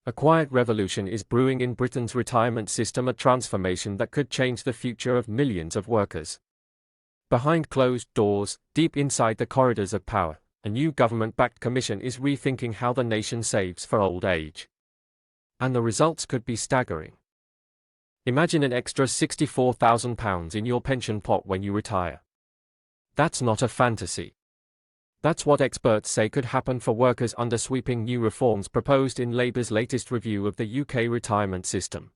A quiet revolution is brewing in Britain's retirement system, a transformation that could change the future of millions of workers. Behind closed doors, deep inside the corridors of power, a new government-backed commission is rethinking how the nation saves for old age. And the results could be staggering. Imagine an extra £64,000 in your pension pot when you retire. That's not a fantasy. That's what experts say could happen for workers under sweeping new reforms proposed in Labour's latest review of the UK retirement system.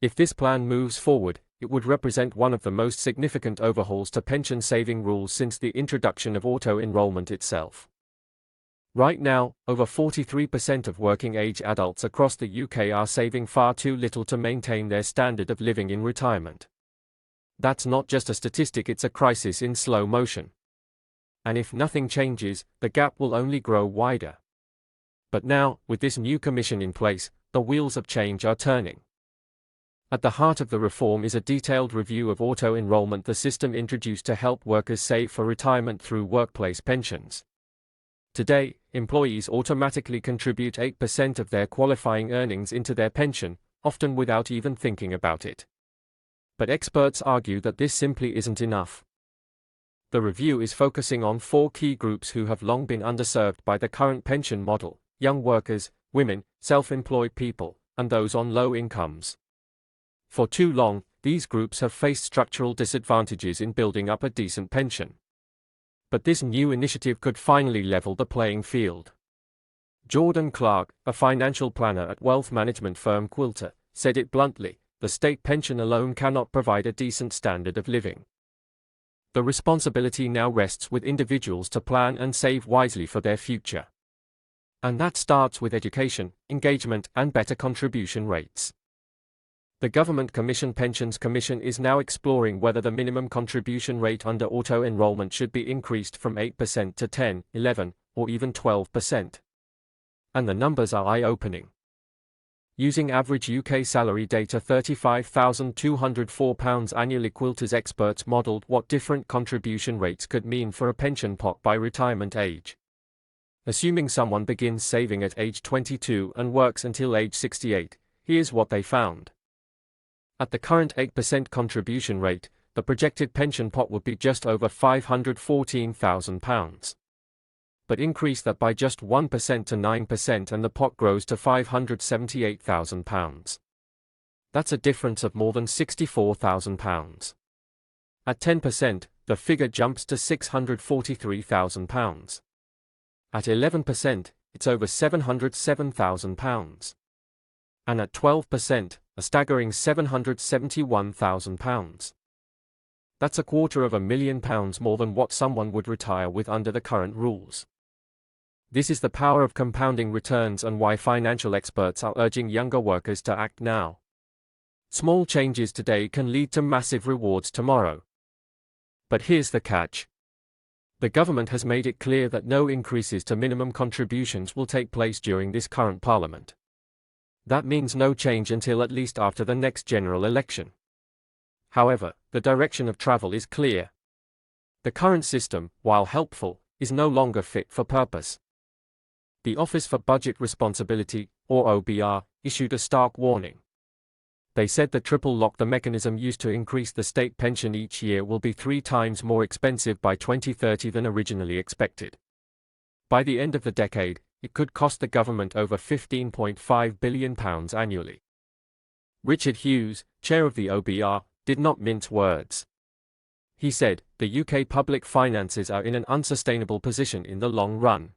If this plan moves forward, it would represent one of the most significant overhauls to pension-saving rules since the introduction of auto-enrolment itself. Right now, over 43% of working-age adults across the UK are saving far too little to maintain their standard of living in retirement. That's not just a statistic, it's a crisis in slow motion. And if nothing changes, the gap will only grow wider. But now, with this new commission in place, the wheels of change are turning. At the heart of the reform is a detailed review of auto-enrolment, the system introduced to help workers save for retirement through workplace pensions. Today, employees automatically contribute 8% of their qualifying earnings into their pension, often without even thinking about it. But experts argue that this simply isn't enough. The review is focusing on 4 key groups who have long been underserved by the current pension model: young workers, women, self-employed people, and those on low incomes. For too long, these groups have faced structural disadvantages in building up a decent pension. But this new initiative could finally level the playing field. Jordan Clark, a financial planner at wealth management firm Quilter, said it bluntly: the state pension alone cannot provide a decent standard of living. The responsibility now rests with individuals to plan and save wisely for their future. And that starts with education, engagement, and better contribution rates. The Government Commission Pensions Commission is now exploring whether the minimum contribution rate under auto-enrolment should be increased from 8% to 10, 11, or even 12%. And the numbers are eye-opening. Using average UK salary data £35,204 annually, Quilter's experts modelled what different contribution rates could mean for a pension pot by retirement age. Assuming someone begins saving at age 22 and works until age 68, here's what they found. At the current 8% contribution rate, the projected pension pot would be just over £514,000. But increase that by just 1% to 9% and the pot grows to £578,000. That's a difference of more than £64,000. At 10%, the figure jumps to £643,000. At 11%, it's over £707,000. And at 12%, a staggering £771,000. That's £250,000 more than what someone would retire with under the current rules. This is the power of compounding returns and why financial experts are urging younger workers to act now. Small changes today can lead to massive rewards tomorrow. But here's the catch. The government has made it clear that no increases to minimum contributions will take place during this current parliament. That means no change until at least after the next general election. However, the direction of travel is clear. The current system, while helpful, is no longer fit for purpose. The Office for Budget Responsibility, or OBR, issued a stark warning. They said the triple lock, the mechanism used to increase the state pension each year, will be 3 times more expensive by 2030 than originally expected. By the end of the decade, it could cost the government over £15.5 billion annually. Richard Hughes, chair of the OBR, did not mince words. He said, the UK public finances are in an unsustainable position in the long run.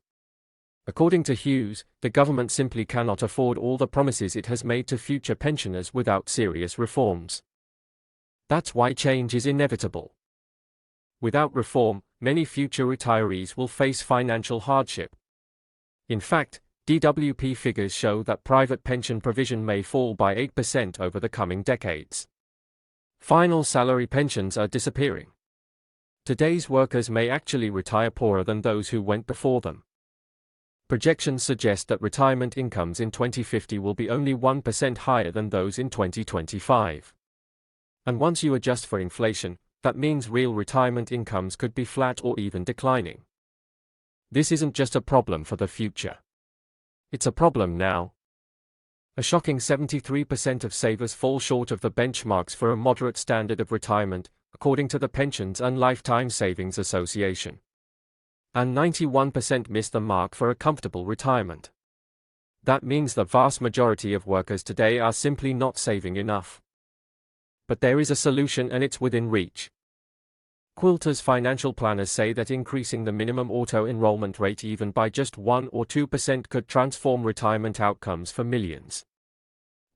According to Hughes, the government simply cannot afford all the promises it has made to future pensioners without serious reforms. That's why change is inevitable. Without reform, many future retirees will face financial hardship. In fact, DWP figures show that private pension provision may fall by 8% over the coming decades. Final salary pensions are disappearing. Today's workers may actually retire poorer than those who went before them. Projections suggest that retirement incomes in 2050 will be only 1% higher than those in 2025. And once you adjust for inflation, that means real retirement incomes could be flat or even declining. This isn't just a problem for the future. It's a problem now. A shocking 73% of savers fall short of the benchmarks for a moderate standard of retirement, according to the Pensions and Lifetime Savings Association. And 91% miss the mark for a comfortable retirement. That means the vast majority of workers today are simply not saving enough. But there is a solution, and it's within reach. Quilter's financial planners say that increasing the minimum auto-enrolment rate even by just 1 or 2% could transform retirement outcomes for millions.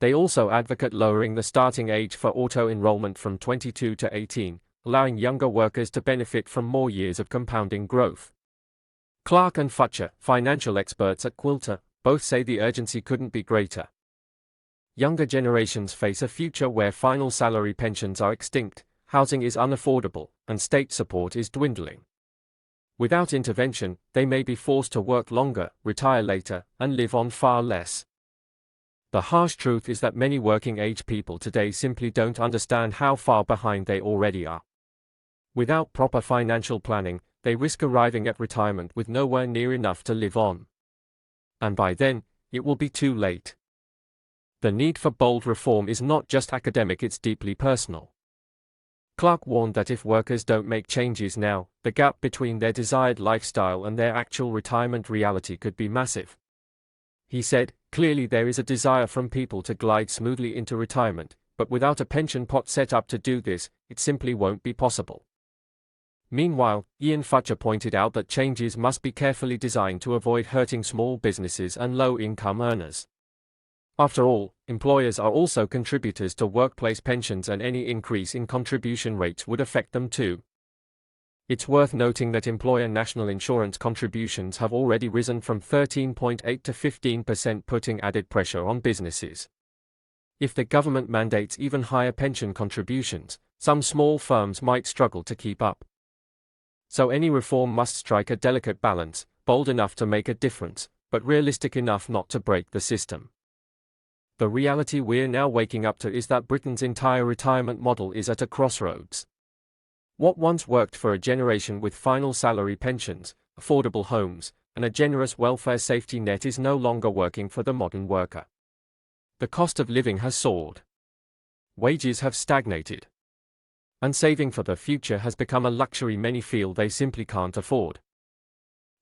They also advocate lowering the starting age for auto-enrolment from 22 to 18, allowing younger workers to benefit from more years of compounding growth. Clark and Futcher, financial experts at Quilter, both say the urgency couldn't be greater. Younger generations face a future where final salary pensions are extinct, housing is unaffordable, and state support is dwindling. Without intervention, they may be forced to work longer, retire later, and live on far less. The harsh truth is that many working-age people today simply don't understand how far behind they already are. Without proper financial planning, they risk arriving at retirement with nowhere near enough to live on. And by then, it will be too late. The need for bold reform is not just academic, it's deeply personal. Clark warned that if workers don't make changes now, the gap between their desired lifestyle and their actual retirement reality could be massive. He said, clearly there is a desire from people to glide smoothly into retirement, but without a pension pot set up to do this, it simply won't be possible. Meanwhile, Ian Futcher pointed out that changes must be carefully designed to avoid hurting small businesses and low-income earners. After all, employers are also contributors to workplace pensions, and any increase in contribution rates would affect them too. It's worth noting that employer national insurance contributions have already risen from 13.8% to 15%, putting added pressure on businesses. If the government mandates even higher pension contributions, some small firms might struggle to keep up. So any reform must strike a delicate balance, bold enough to make a difference, but realistic enough not to break the system. The reality we're now waking up to is that Britain's entire retirement model is at a crossroads. What once worked for a generation with final salary pensions, affordable homes, and a generous welfare safety net is no longer working for the modern worker. The cost of living has soared. Wages have stagnated. And saving for the future has become a luxury many feel they simply can't afford.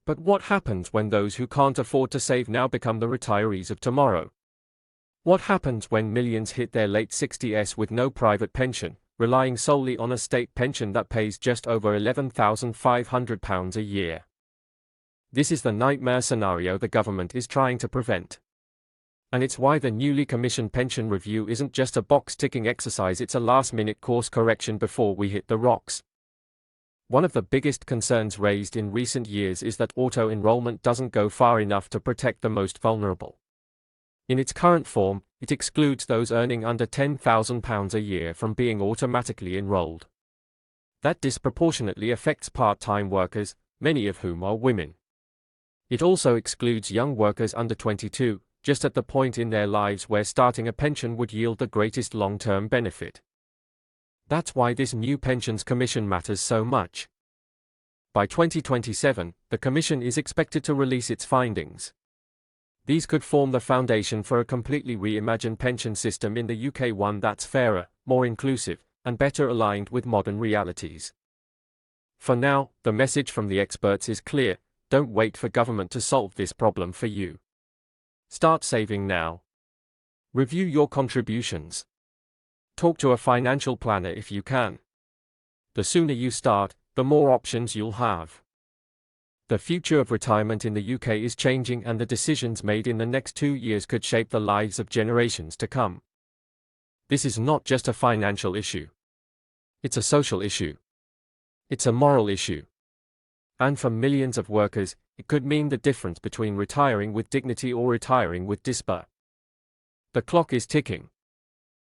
But what happens when those who can't afford to save now become the retirees of tomorrow? What happens when millions hit their late 60s with no private pension, relying solely on a state pension that pays just over £11,500 a year? This is the nightmare scenario the government is trying to prevent. And it's why the newly commissioned pension review isn't just a box-ticking exercise, it's a last-minute course correction before we hit the rocks. One of the biggest concerns raised in recent years is that auto-enrolment doesn't go far enough to protect the most vulnerable. In its current form, it excludes those earning under £10,000 a year from being automatically enrolled. That disproportionately affects part-time workers, many of whom are women. It also excludes young workers under 22, just at the point in their lives where starting a pension would yield the greatest long-term benefit. That's why this new Pensions Commission matters so much. By 2027, the Commission is expected to release its findings. These could form the foundation for a completely reimagined pension system in the UK, one that's fairer, more inclusive, and better aligned with modern realities. For now, the message from the experts is clear: don't wait for government to solve this problem for you. Start saving now. Review your contributions. Talk to a financial planner if you can. The sooner you start, the more options you'll have. The future of retirement in the UK is changing, and the decisions made in the next 2 years could shape the lives of generations to come. This is not just a financial issue. It's a social issue. It's a moral issue. And for millions of workers, it could mean the difference between retiring with dignity or retiring with despair. The clock is ticking.